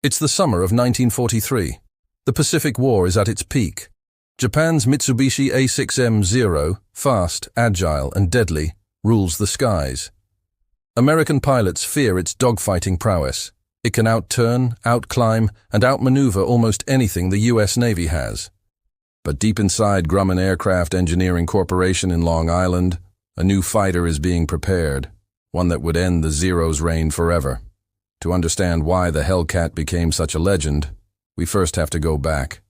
It's the summer of 1943. The Pacific War is at its peak. Japan's Mitsubishi A6M Zero, fast, agile, and deadly, rules the skies. American pilots fear its dogfighting prowess. It can outturn, outclimb, and outmaneuver almost anything the U.S. Navy has. But deep inside Grumman Aircraft Engineering Corporation in Long Island, a new fighter is being prepared, one that would end the Zero's reign forever. To understand why the Hellcat became such a legend, we first have to go back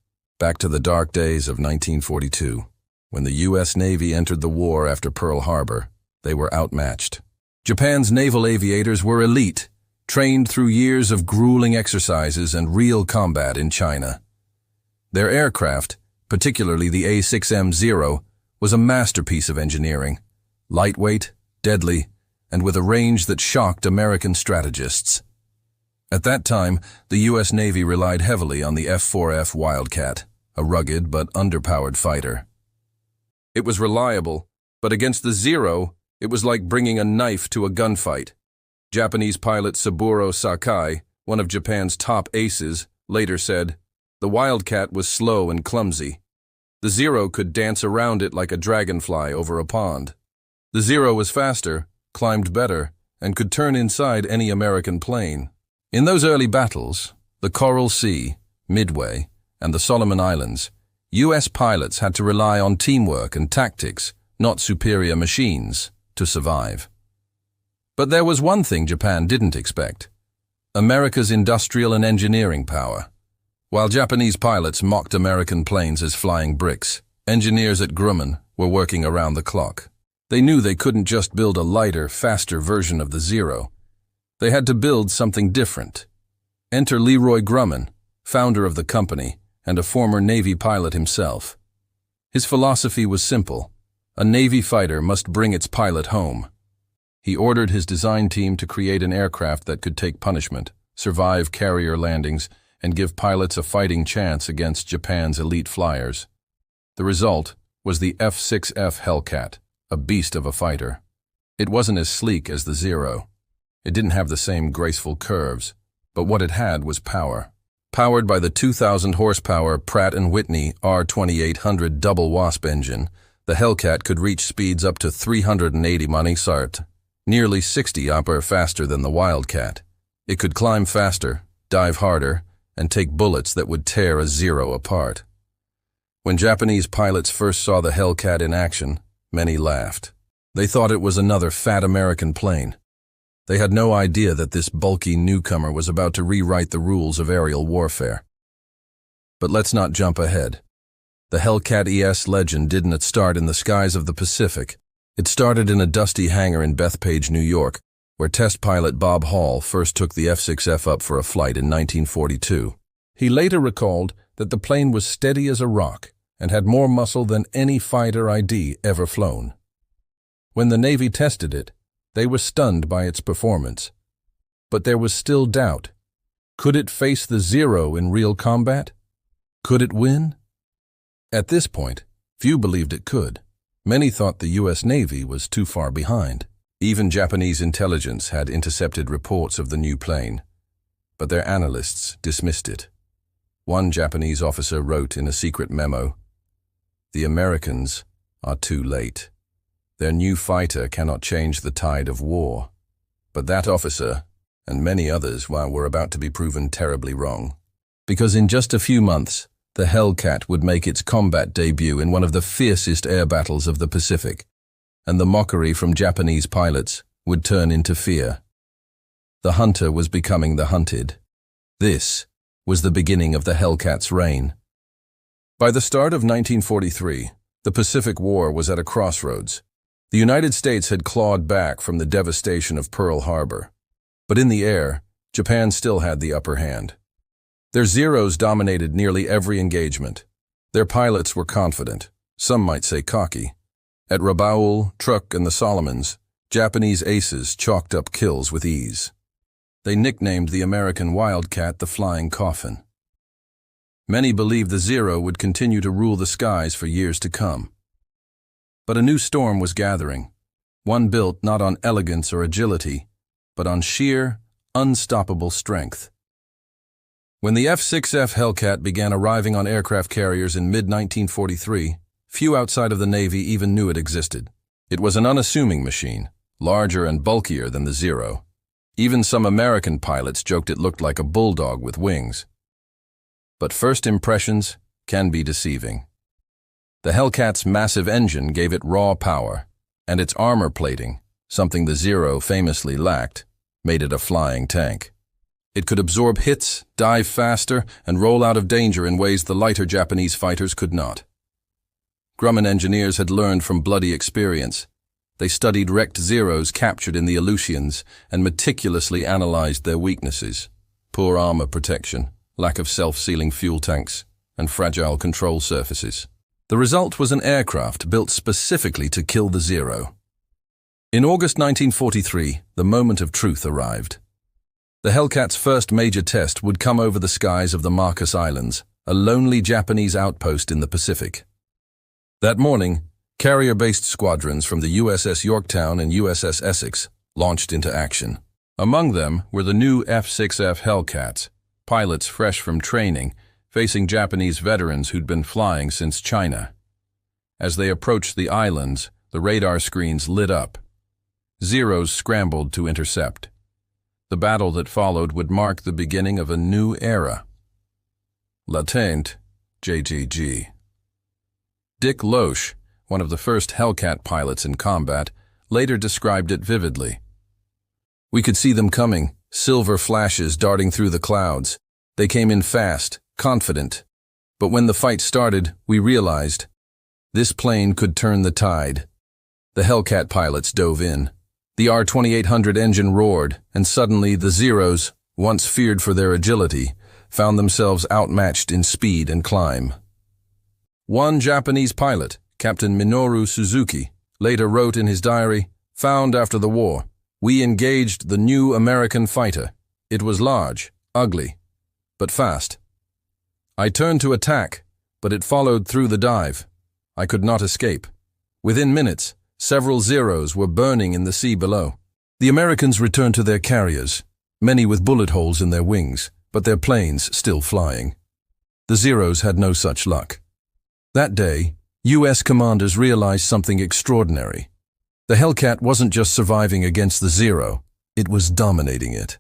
to the dark days of 1942. When the U.S. Navy entered the war after Pearl Harbor, they were outmatched. Japan's naval aviators were elite, trained through years of grueling exercises and real combat in China. Their aircraft, particularly the A6M Zero, was a masterpiece of engineering, lightweight, deadly, and with a range that shocked American strategists. At that time, the U.S. Navy relied heavily on the F4F Wildcat, a rugged but underpowered fighter. It was reliable, but against the Zero, it was like bringing a knife to a gunfight. Japanese pilot Saburo Sakai, one of Japan's top aces, later said, "The Wildcat was slow and clumsy. The Zero could dance around it like a dragonfly over a pond. The Zero was faster, climbed better, and could turn inside any American plane." In those early battles, the Coral Sea, Midway, and the Solomon Islands, U.S. pilots had to rely on teamwork and tactics, not superior machines, to survive. But there was one thing Japan didn't expect: America's industrial and engineering power. While Japanese pilots mocked American planes as flying bricks, engineers at Grumman were working around the clock. They knew they couldn't just build a lighter, faster version of the Zero. They had to build something different. Enter Leroy Grumman, founder of the company and a former Navy pilot himself. His philosophy was simple: a Navy fighter must bring its pilot home. He ordered his design team to create an aircraft that could take punishment, survive carrier landings, and give pilots a fighting chance against Japan's elite flyers. The result was the F6F Hellcat, a beast of a fighter. It wasn't as sleek as the Zero. It didn't have the same graceful curves, but what it had was power. Powered by the 2,000 horsepower Pratt & Whitney R2800 double wasp engine, the Hellcat could reach speeds up to 380 mph, nearly 60 mph faster than the Wildcat. It could climb faster, dive harder, and take bullets that would tear a Zero apart. When Japanese pilots first saw the Hellcat in action, many laughed. They thought it was another fat American plane. They had no idea that this bulky newcomer was about to rewrite the rules of aerial warfare. But let's not jump ahead. The Hellcat ES legend didn't start in the skies of the Pacific. It started in a dusty hangar in Bethpage, New York, where test pilot Bob Hall first took the F6F up for a flight in 1942. He later recalled that the plane was steady as a rock and had more muscle than any fighter ID ever flown. When the Navy tested it, they were stunned by its performance. But there was still doubt. Could it face the Zero in real combat? Could it win? At this point, few believed it could. Many thought the U.S. Navy was too far behind. Even Japanese intelligence had intercepted reports of the new plane, but their analysts dismissed it. One Japanese officer wrote in a secret memo, "The Americans are too late. Their new fighter cannot change the tide of war." But that officer, and many others, were about to be proven terribly wrong. Because in just a few months, the Hellcat would make its combat debut in one of the fiercest air battles of the Pacific, and the mockery from Japanese pilots would turn into fear. The hunter was becoming the hunted. This was the beginning of the Hellcat's reign. By the start of 1943, the Pacific War was at a crossroads. The United States had clawed back from the devastation of Pearl Harbor. But in the air, Japan still had the upper hand. Their Zeros dominated nearly every engagement. Their pilots were confident, some might say cocky. At Rabaul, Truk, and the Solomons, Japanese aces chalked up kills with ease. They nicknamed the American Wildcat the Flying Coffin. Many believed the Zero would continue to rule the skies for years to come. But a new storm was gathering, one built not on elegance or agility, but on sheer, unstoppable strength. When the F6F Hellcat began arriving on aircraft carriers in mid-1943, few outside of the Navy even knew it existed. It was an unassuming machine, larger and bulkier than the Zero. Even some American pilots joked it looked like a bulldog with wings. But first impressions can be deceiving. The Hellcat's massive engine gave it raw power, and its armor plating, something the Zero famously lacked, made it a flying tank. It could absorb hits, dive faster, and roll out of danger in ways the lighter Japanese fighters could not. Grumman engineers had learned from bloody experience. They studied wrecked Zeros captured in the Aleutians and meticulously analyzed their weaknesses: poor armor protection, lack of self-sealing fuel tanks, and fragile control surfaces. The result was an aircraft built specifically to kill the Zero. In August 1943, the moment of truth arrived. The Hellcat's first major test would come over the skies of the Marcus Islands, a lonely Japanese outpost in the Pacific. That morning, carrier-based squadrons from the USS Yorktown and USS Essex launched into action. Among them were the new F6F Hellcats, pilots fresh from training, facing Japanese veterans who'd been flying since China. As they approached the islands, the radar screens lit up. Zeros scrambled to intercept. The battle that followed would mark the beginning of a new era. Latent, JGG. Dick Loesch, one of the first Hellcat pilots in combat, later described it vividly. "We could see them coming, silver flashes darting through the clouds. They came in fast, confident. But when the fight started, we realized this plane could turn the tide." The Hellcat pilots dove in. The R-2800 engine roared, and suddenly the Zeros, once feared for their agility, found themselves outmatched in speed and climb. One Japanese pilot, Captain Minoru Suzuki, later wrote in his diary, "Found after the war, we engaged the new American fighter. It was large, ugly, but fast. I turned to attack, but it followed through the dive. I could not escape. Within minutes, several Zeros were burning in the sea below." The Americans returned to their carriers, many with bullet holes in their wings, but their planes still flying. The Zeros had no such luck. That day, U.S. commanders realized something extraordinary. The Hellcat wasn't just surviving against the Zero, it was dominating it.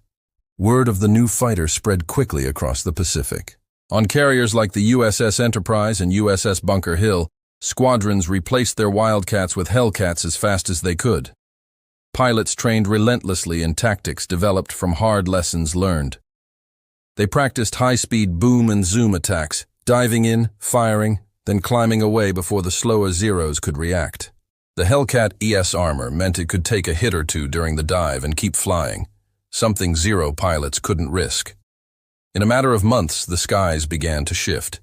Word of the new fighter spread quickly across the Pacific. On carriers like the USS Enterprise and USS Bunker Hill, squadrons replaced their Wildcats with Hellcats as fast as they could. Pilots trained relentlessly in tactics developed from hard lessons learned. They practiced high-speed boom and zoom attacks, diving in, firing, then climbing away before the slower Zeros could react. The Hellcat ES armor meant it could take a hit or two during the dive and keep flying, something Zero pilots couldn't risk. In a matter of months, the skies began to shift.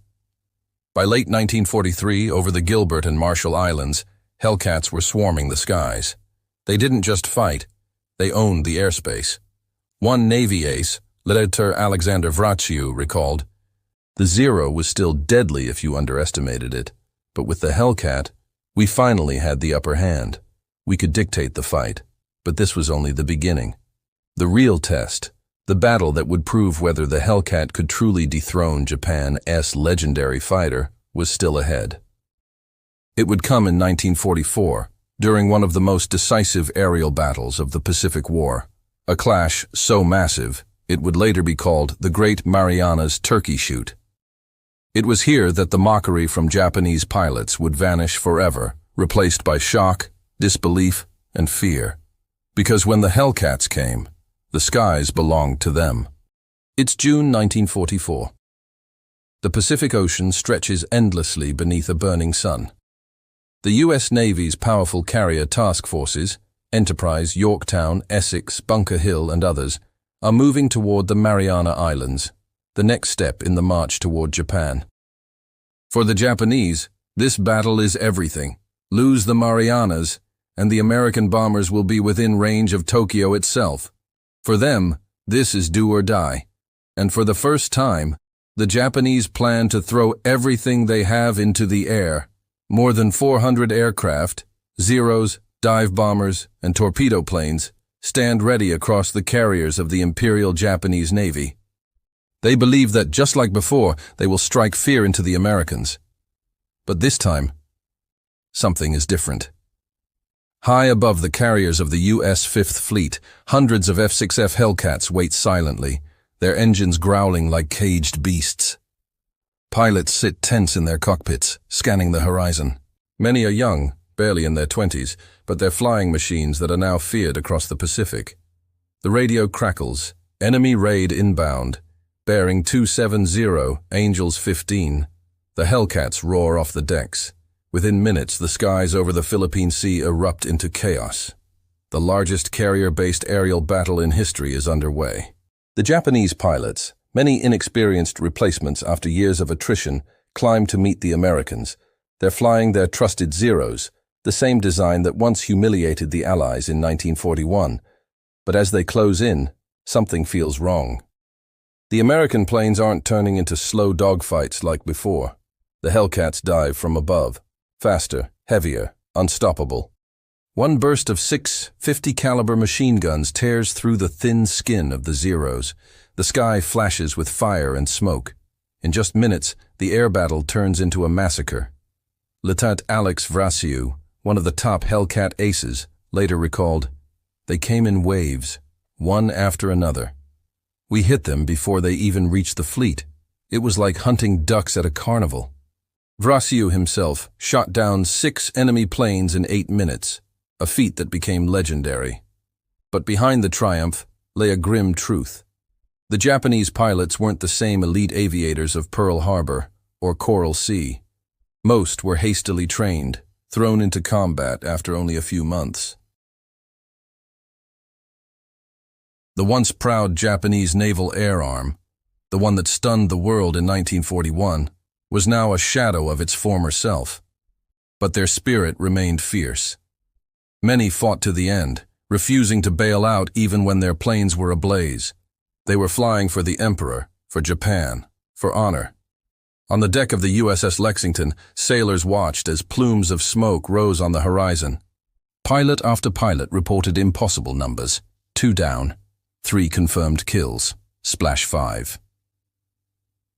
By late 1943, over the Gilbert and Marshall Islands, Hellcats were swarming the skies. They didn't just fight, they owned the airspace. One Navy ace, Lieutenant Alexander Vraciu, recalled, "The Zero was still deadly if you underestimated it, but with the Hellcat, we finally had the upper hand. We could dictate the fight, but this was only the beginning. The real test, the battle that would prove whether the Hellcat could truly dethrone Japan's legendary fighter, was still ahead." It would come in 1944, during one of the most decisive aerial battles of the Pacific War, a clash so massive it would later be called the Great Marianas Turkey Shoot. It was here that the mockery from Japanese pilots would vanish forever, replaced by shock, disbelief, and fear. Because when the Hellcats came, the skies belonged to them. It's June 1944. The Pacific Ocean stretches endlessly beneath a burning sun. The U.S. Navy's powerful carrier task forces, Enterprise, Yorktown, Essex, Bunker Hill, and others, are moving toward the Mariana Islands, the next step in the march toward Japan. For the Japanese, this battle is everything. Lose the Marianas, and the American bombers will be within range of Tokyo itself. For them, this is do or die. And for the first time, the Japanese plan to throw everything they have into the air. More than 400 aircraft, Zeros, dive bombers, and torpedo planes stand ready across the carriers of the Imperial Japanese Navy. They believe that, just like before, they will strike fear into the Americans. But this time, something is different. High above the carriers of the U.S. Fifth Fleet, hundreds of F6F Hellcats wait silently, their engines growling like caged beasts. Pilots sit tense in their cockpits, scanning the horizon. Many are young, barely in their 20s, but they're flying machines that are now feared across the Pacific. The radio crackles, enemy raid inbound, bearing 270, Angels 15. The Hellcats roar off the decks. Within minutes, the skies over the Philippine Sea erupt into chaos. The largest carrier-based aerial battle in history is underway. The Japanese pilots, many inexperienced replacements after years of attrition, climb to meet the Americans. They're flying their trusted Zeros, the same design that once humiliated the Allies in 1941. But as they close in, something feels wrong. The American planes aren't turning into slow dogfights like before. The Hellcats dive from above. Faster, heavier, unstoppable. One burst of 6 50-caliber machine guns tears through the thin skin of the Zeros. The sky flashes with fire and smoke. In just minutes, the air battle turns into a massacre. Lieutenant Alex Vrasiu, one of the top Hellcat aces, later recalled, "They came in waves, one after another. We hit them before they even reached the fleet. It was like hunting ducks at a carnival." Vrasiu himself shot down 6 enemy planes in 8 minutes, a feat that became legendary. But behind the triumph lay a grim truth. The Japanese pilots weren't the same elite aviators of Pearl Harbor or Coral Sea. Most were hastily trained, thrown into combat after only a few months. The once proud Japanese Naval Air Arm, the one that stunned the world in 1941, was now a shadow of its former self. But their spirit remained fierce. Many fought to the end, refusing to bail out even when their planes were ablaze. They were flying for the Emperor, for Japan, for honor. On the deck of the USS Lexington, sailors watched as plumes of smoke rose on the horizon. Pilot after pilot reported impossible numbers: 2 down, 3 confirmed kills, splash 5.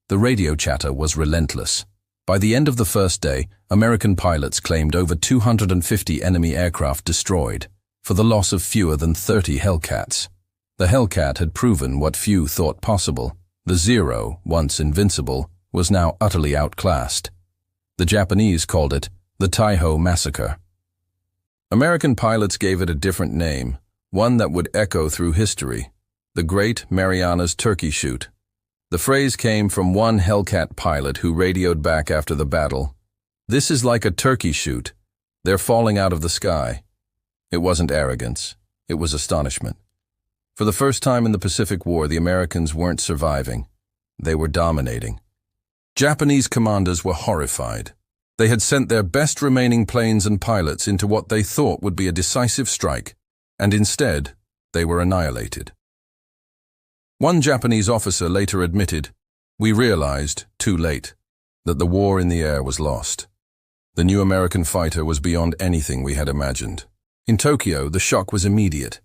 The radio chatter was relentless. By the end of the first day, American pilots claimed over 250 enemy aircraft destroyed, for the loss of fewer than 30 Hellcats. The Hellcat had proven what few thought possible. The Zero, once invincible, was now utterly outclassed. The Japanese called it the Taiho Massacre. American pilots gave it a different name, one that would echo through history: the Great Marianas Turkey Shoot. The phrase came from one Hellcat pilot who radioed back after the battle, "This is like a turkey shoot. They're falling out of the sky." It wasn't arrogance. It was astonishment. For the first time in the Pacific War, the Americans weren't surviving. They were dominating. Japanese commanders were horrified. They had sent their best remaining planes and pilots into what they thought would be a decisive strike, and instead, they were annihilated. One Japanese officer later admitted, "We realized, too late, that the war in the air was lost. The new American fighter was beyond anything we had imagined." In Tokyo, the shock was immediate.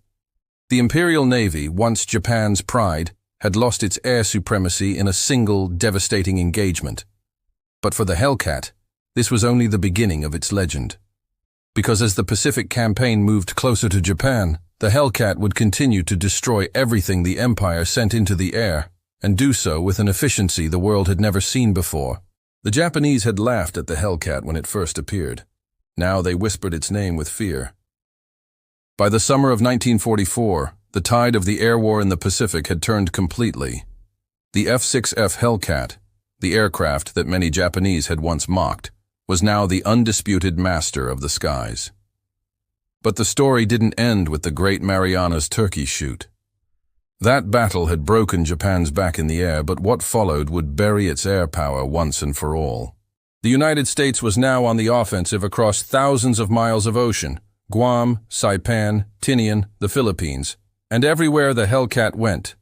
The Imperial Navy, once Japan's pride, had lost its air supremacy in a single, devastating engagement. But for the Hellcat, this was only the beginning of its legend. Because as the Pacific Campaign moved closer to Japan, the Hellcat would continue to destroy everything the Empire sent into the air, and do so with an efficiency the world had never seen before. The Japanese had laughed at the Hellcat when it first appeared. Now they whispered its name with fear. By the summer of 1944, the tide of the air war in the Pacific had turned completely. The F6F Hellcat, the aircraft that many Japanese had once mocked, was now the undisputed master of the skies. But the story didn't end with the Great Marianas Turkey Shoot. That battle had broken Japan's back in the air, but what followed would bury its air power once and for all. The United States was now on the offensive across thousands of miles of ocean: Guam, Saipan, Tinian, the Philippines, and everywhere the Hellcat went,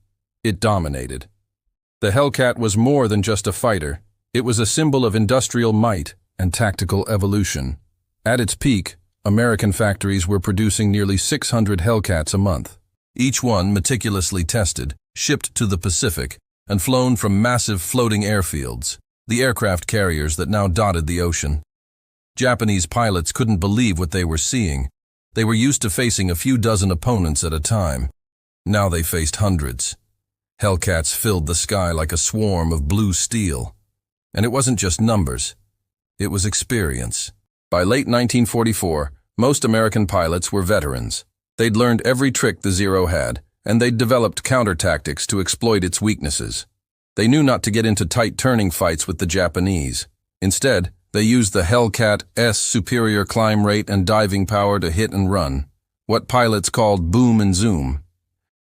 it dominated. The Hellcat was more than just a fighter. It was a symbol of industrial might and tactical evolution. At its peak, American factories were producing nearly 600 Hellcats a month. Each one meticulously tested, shipped to the Pacific, and flown from massive floating airfields, the aircraft carriers that now dotted the ocean. Japanese pilots couldn't believe what they were seeing. They were used to facing a few dozen opponents at a time. Now they faced hundreds. Hellcats filled the sky like a swarm of blue steel. And it wasn't just numbers. It was experience. By late 1944, most American pilots were veterans. They'd learned every trick the Zero had, and they'd developed counter-tactics to exploit its weaknesses. They knew not to get into tight turning fights with the Japanese. Instead, they used the Hellcat's superior climb rate and diving power to hit and run, what pilots called boom and zoom.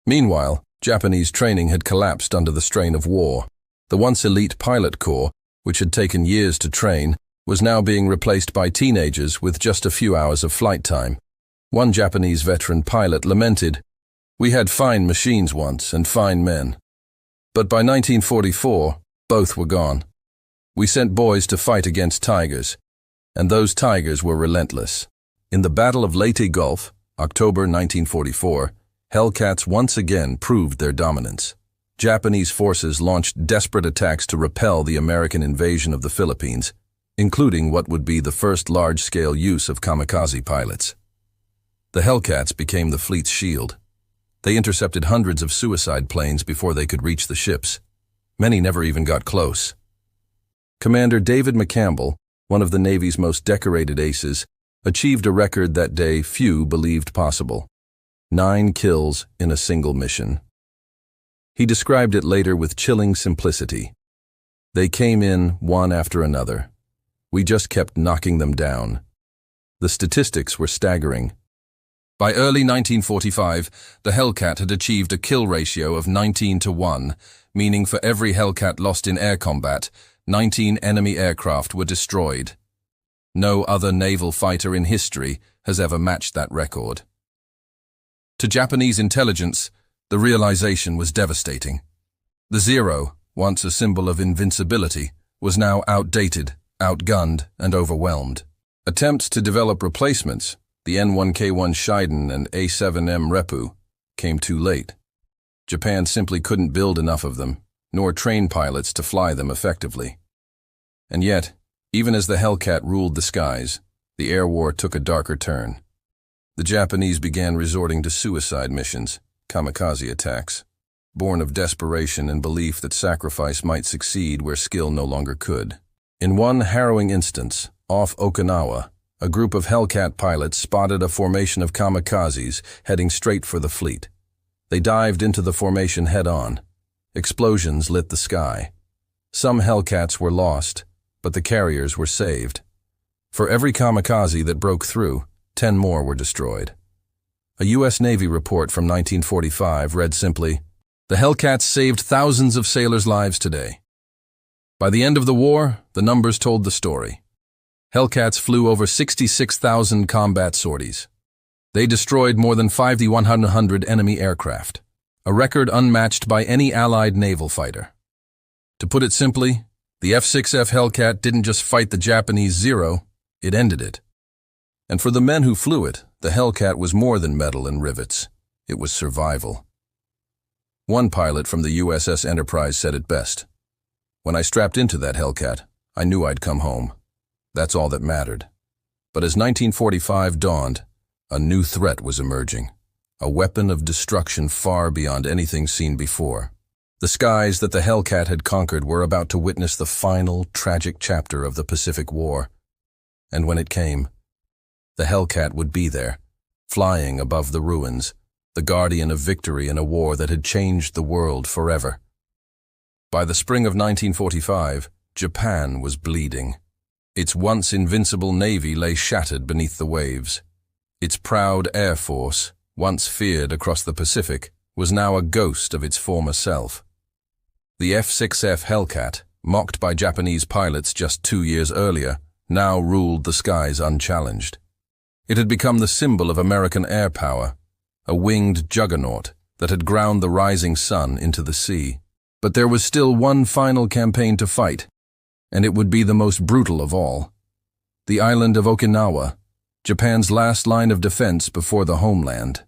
Meanwhile, Japanese training had collapsed under the strain of war. The once elite pilot corps, which had taken years to train, was now being replaced by teenagers with just a few hours of flight time. One Japanese veteran pilot lamented, "We had fine machines once and fine men." But by 1944, both were gone. We sent boys to fight against tigers, and those tigers were relentless. In the Battle of Leyte Gulf, October 1944, Hellcats once again proved their dominance. Japanese forces launched desperate attacks to repel the American invasion of the Philippines, including what would be the first large-scale use of kamikaze pilots. The Hellcats became the fleet's shield. They intercepted hundreds of suicide planes before they could reach the ships. Many never even got close. Commander David McCampbell, one of the Navy's most decorated aces, achieved a record that day few believed possible: 9 kills in a single mission. He described it later with chilling simplicity. "They came in one after another. We just kept knocking them down." The statistics were staggering. By early 1945, the Hellcat had achieved a kill ratio of 19-1, meaning for every Hellcat lost in air combat, 19 enemy aircraft were destroyed. No other naval fighter in history has ever matched that record. To Japanese intelligence, the realization was devastating. The Zero, once a symbol of invincibility, was now outdated, outgunned, and overwhelmed. Attempts to develop replacements, the N1K1 Shiden and A7M Repu, came too late. Japan simply couldn't build enough of them, nor train pilots to fly them effectively. And yet, even as the Hellcat ruled the skies, the air war took a darker turn. The Japanese began resorting to suicide missions, kamikaze attacks, born of desperation and belief that sacrifice might succeed where skill no longer could. In one harrowing instance, off Okinawa, a group of Hellcat pilots spotted a formation of kamikazes heading straight for the fleet. They dived into the formation head-on. Explosions lit the sky. Some Hellcats were lost, but the carriers were saved. For every kamikaze that broke through, 10 more were destroyed. A U.S. Navy report from 1945 read simply, "The Hellcats saved thousands of sailors' lives today." By the end of the war, the numbers told the story. Hellcats flew over 66,000 combat sorties. They destroyed more than 5,100 enemy aircraft, a record unmatched by any Allied naval fighter. To put it simply, the F6F Hellcat didn't just fight the Japanese Zero, it ended it. And for the men who flew it, the Hellcat was more than metal and rivets. It was survival. One pilot from the USS Enterprise said it best, "When I strapped into that Hellcat, I knew I'd come home. That's all that mattered." But as 1945 dawned, a new threat was emerging, a weapon of destruction far beyond anything seen before. The skies that the Hellcat had conquered were about to witness the final, tragic chapter of the Pacific War. And when it came, the Hellcat would be there, flying above the ruins, the guardian of victory in a war that had changed the world forever. By the spring of 1945, Japan was bleeding. Its once invincible navy lay shattered beneath the waves. Its proud air force, once feared across the Pacific, was now a ghost of its former self. The F6F Hellcat, mocked by Japanese pilots just 2 years earlier, now ruled the skies unchallenged. It had become the symbol of American air power, a winged juggernaut that had ground the rising sun into the sea. But there was still one final campaign to fight, and it would be the most brutal of all. The island of Okinawa, Japan's last line of defense before the homeland.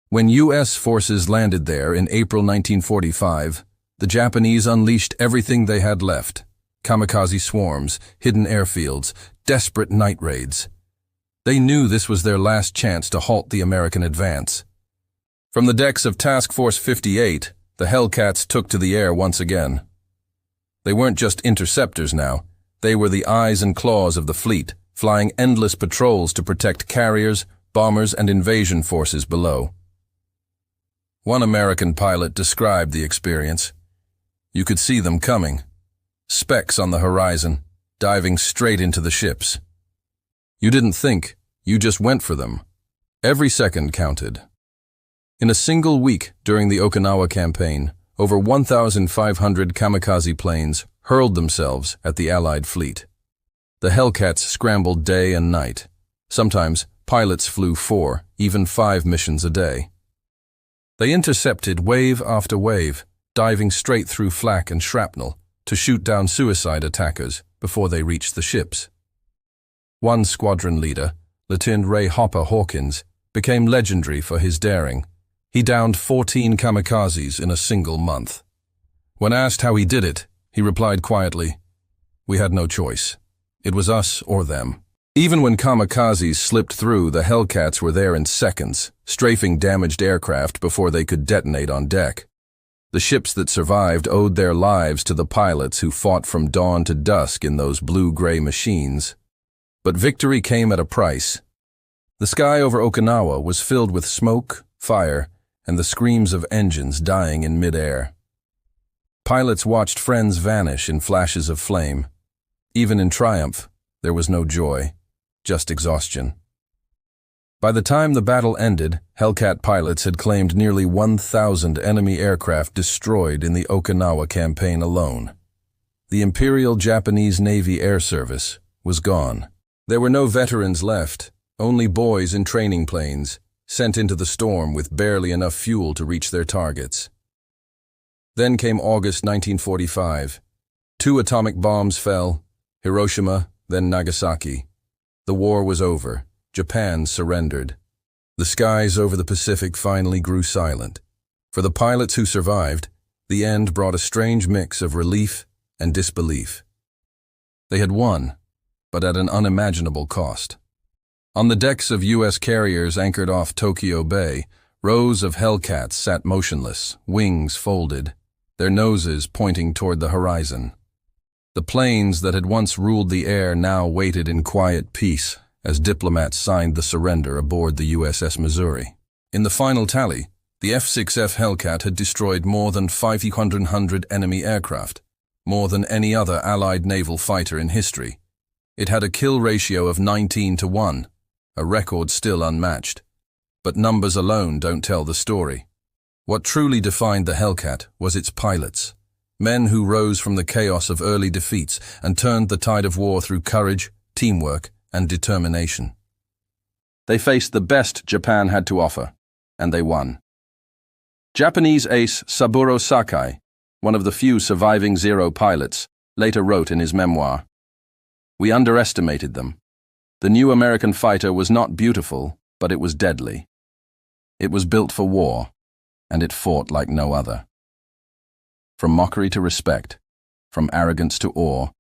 When U.S. forces landed there in April 1945, the The Japanese unleashed everything they had left: kamikaze swarms, hidden airfields, desperate night raids. They knew this was their last chance to halt the American advance. From the decks of Task Force 58, the Hellcats took to the air once again. They weren't just interceptors now. They were the eyes and claws of the fleet, flying endless patrols to protect carriers, bombers, and invasion forces below. One American pilot described the experience. You could see them coming. Specks on the horizon, diving straight into the ships. You didn't think, you just went for them. Every second counted. In a single week during the Okinawa campaign, over 1,500 kamikaze planes hurled themselves at the Allied fleet. The Hellcats scrambled day and night. Sometimes pilots flew 4, even 5 missions a day. They intercepted wave after wave, diving straight through flak and shrapnel to shoot down suicide attackers before they reached the ships. One squadron leader, Lieutenant Ray Hopper Hawkins, became legendary for his daring. He downed 14 kamikazes in a single month. When asked how he did it, he replied quietly, "We had no choice. It was us or them." Even when kamikazes slipped through, the Hellcats were there in seconds, strafing damaged aircraft before they could detonate on deck. The ships that survived owed their lives to the pilots who fought from dawn to dusk in those blue-gray machines. But victory came at a price. The sky over Okinawa was filled with smoke, fire, and the screams of engines dying in mid-air. Pilots watched friends vanish in flashes of flame. Even in triumph, there was no joy, just exhaustion. By the time the battle ended, Hellcat pilots had claimed nearly 1,000 enemy aircraft destroyed in the Okinawa campaign alone. The Imperial Japanese Navy Air Service was gone. There were no veterans left, only boys in training planes, sent into the storm with barely enough fuel to reach their targets. Then came August 1945. 2 atomic bombs fell, Hiroshima, then Nagasaki. The war was over. Japan surrendered. The skies over the Pacific finally grew silent. For the pilots who survived, the end brought a strange mix of relief and disbelief. They had won, but at an unimaginable cost. On the decks of U.S. carriers anchored off Tokyo Bay, rows of Hellcats sat motionless, wings folded, their noses pointing toward the horizon. The planes that had once ruled the air now waited in quiet peace as diplomats signed the surrender aboard the USS Missouri. In the final tally, the F6F Hellcat had destroyed more than 500 enemy aircraft, more than any other Allied naval fighter in history. It had a kill ratio of 19-1. A record still unmatched. But numbers alone don't tell the story. What truly defined the Hellcat was its pilots, men who rose from the chaos of early defeats and turned the tide of war through courage, teamwork, and determination. They faced the best Japan had to offer, and they won. Japanese ace Saburo Sakai, one of the few surviving Zero pilots, later wrote in his memoir, "We underestimated them. The new American fighter was not beautiful, but it was deadly. It was built for war, and it fought like no other." From mockery to respect, from arrogance to awe,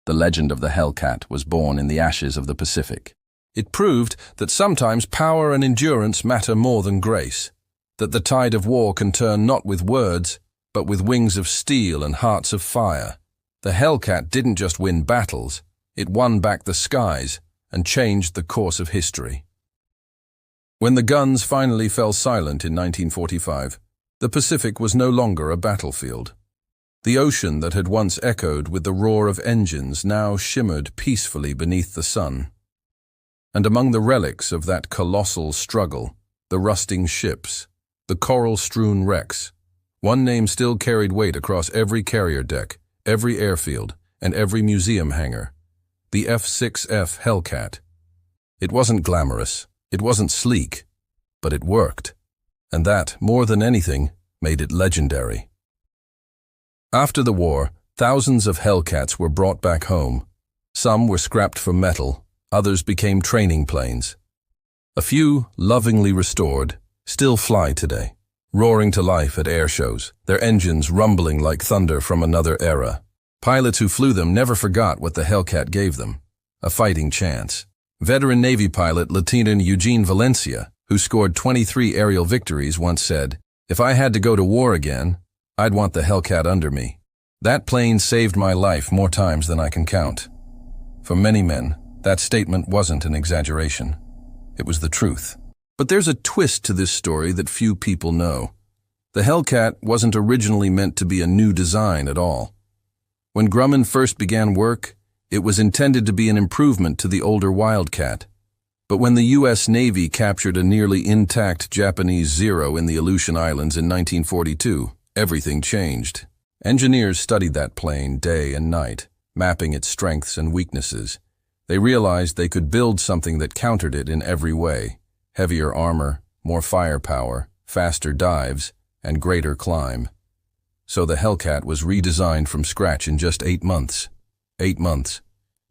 the legend of the Hellcat was born in the ashes of the Pacific. It proved that sometimes power and endurance matter more than grace, that the tide of war can turn not with words, but with wings of steel and hearts of fire. The Hellcat didn't just win battles, it won back the skies and changed the course of history. When the guns finally fell silent in 1945, the Pacific was no longer a battlefield. The ocean that had once echoed with the roar of engines now shimmered peacefully beneath the sun. And among the relics of that colossal struggle, the rusting ships, the coral-strewn wrecks, one name still carried weight across every carrier deck, every airfield, and every museum hangar: the F6F Hellcat. It wasn't glamorous, it wasn't sleek, but it worked. And that, more than anything, made it legendary. After the war, thousands of Hellcats were brought back home. Some were scrapped for metal, others became training planes. A few, lovingly restored, still fly today, roaring to life at air shows, their engines rumbling like thunder from another era. Pilots who flew them never forgot what the Hellcat gave them: a fighting chance. Veteran Navy pilot Lieutenant Eugene Valencia, who scored 23 aerial victories, once said, "If I had to go to war again, I'd want the Hellcat under me. That plane saved my life more times than I can count." For many men, that statement wasn't an exaggeration. It was the truth. But there's a twist to this story that few people know. The Hellcat wasn't originally meant to be a new design at all. When Grumman first began work, it was intended to be an improvement to the older Wildcat. But when the U.S. Navy captured a nearly intact Japanese Zero in the Aleutian Islands in 1942, everything changed. Engineers studied that plane day and night, mapping its strengths and weaknesses. They realized they could build something that countered it in every way: heavier armor, more firepower, faster dives, and greater climb. So the Hellcat was redesigned from scratch in just 8 months. 8 months.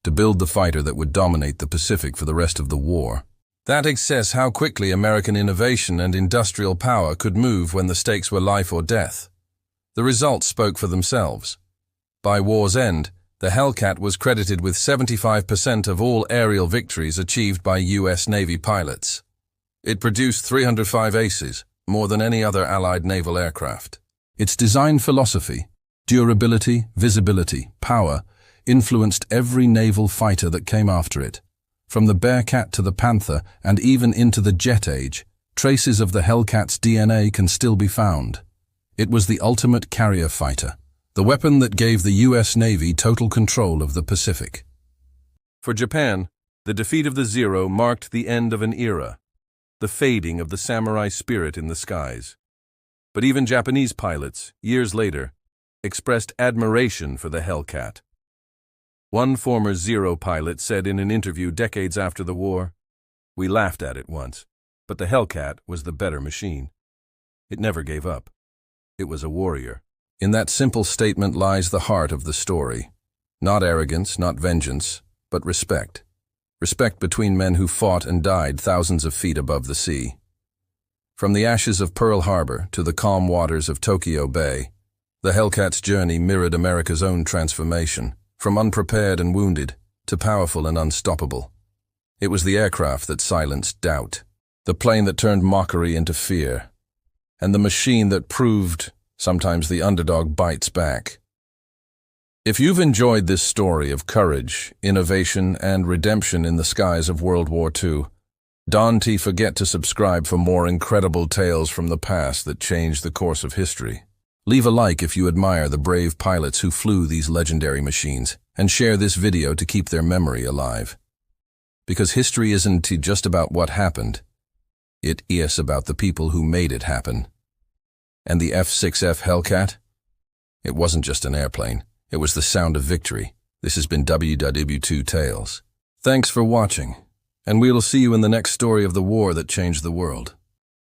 To build the fighter that would dominate the Pacific for the rest of the war. That says how quickly American innovation and industrial power could move when the stakes were life or death. The results spoke for themselves. By war's end, the Hellcat was credited with 75% of all aerial victories achieved by U.S. Navy pilots. It produced 305 aces, more than any other Allied naval aircraft. Its design philosophy, durability, visibility, power, influenced every naval fighter that came after it. From the Bearcat to the Panther and even into the jet age, traces of the Hellcat's DNA can still be found. It was the ultimate carrier fighter, the weapon that gave the U.S. Navy total control of the Pacific. For Japan, the defeat of the Zero marked the end of an era, the fading of the samurai spirit in the skies. But even Japanese pilots, years later, expressed admiration for the Hellcat. One former Zero pilot said in an interview decades after the war, "We laughed at it once, but the Hellcat was the better machine. It never gave up. It was a warrior." In that simple statement lies the heart of the story. Not arrogance, not vengeance, but respect. Respect between men who fought and died thousands of feet above the sea. From the ashes of Pearl Harbor to the calm waters of Tokyo Bay, the Hellcat's journey mirrored America's own transformation, from unprepared and wounded to powerful and unstoppable. It was the aircraft that silenced doubt, the plane that turned mockery into fear, and the machine that proved sometimes the underdog bites back. If you've enjoyed this story of courage, innovation, and redemption in the skies of World War II, don't forget to subscribe for more incredible tales from the past that changed the course of history. Leave a like if you admire the brave pilots who flew these legendary machines, and share this video to keep their memory alive. Because history isn't just about what happened, it is about the people who made it happen. And the F6F Hellcat? It wasn't just an airplane, it was the sound of victory. This has been WW2 Tales. Thanks for watching, and we'll see you in the next story of the war that changed the world.